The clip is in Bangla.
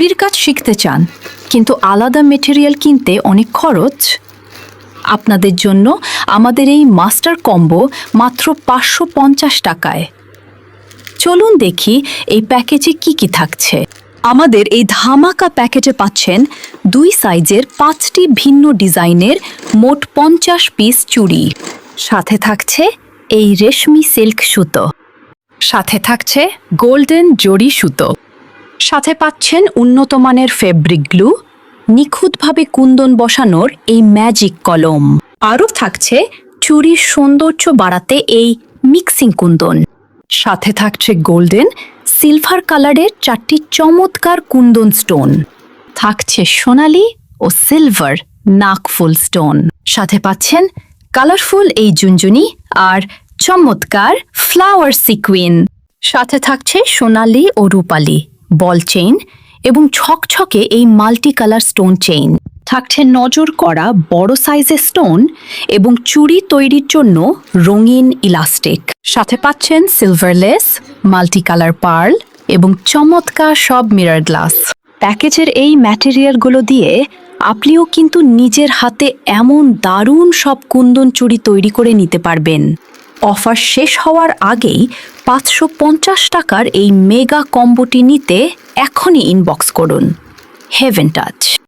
চুড়ির কাজ শিখতে চান কিন্তু আলাদা মেটেরিয়াল কিনতে অনেক খরচ? আপনাদের জন্য আমাদের এই মাস্টার কম্বো মাত্র 550 টাকায়। চলুন দেখি এই প্যাকেজে কি কি থাকছে। আমাদের এই ধামাকা প্যাকেজে পাচ্ছেন 2 সাইজের 5টি ভিন্ন ডিজাইনের মোট 50 পিস চুড়ি। সাথে থাকছে এই রেশমি সিল্ক সুতো, সাথে থাকছে গোল্ডেন জরি সুতো, সাথে পাচ্ছেন উন্নত মানের ফেব্রিক গ্লু, নিখুঁতভাবে কুন্দন বসানোর এই ম্যাজিক কলম। আরও থাকছে চুড়ির সৌন্দর্য বাড়াতে এই মিক্সিং কুন্দন। সাথে থাকছে গোল্ডেন সিলভার কালারের 4টি চমৎকার কুন্দন স্টোন। থাকছে সোনালি ও সিলভার নাকফুল স্টোন। সাথে পাচ্ছেন কালারফুল এই জুনজুনি আর চমৎকার ফ্লাওয়ার সিকুইন। সাথে থাকছে সোনালি ও রূপালি বল চেইন এবং ছকছকে এই মাল্টি কালার স্টোন চেইন। থাকছে নজর করা বড় সাইজের স্টোন এবং চুড়ি তৈরির জন্য রঙিন ইলাস্টিক। সাথে পাচ্ছেন silver lace, multi colour pearl এবং চমৎকার সব মিরর গ্লাস। প্যাকেজের এই ম্যাটেরিয়ালগুলো দিয়ে আপনিও কিন্তু নিজের হাতে এমন দারুণ সব কুন্দন চুড়ি তৈরি করে নিতে পারবেন। অফার শেষ হওয়ার আগেই 550 টাকার এই মেগা কম্বোটি নিতে এখনই ইনবক্স করুন। Heaven touch.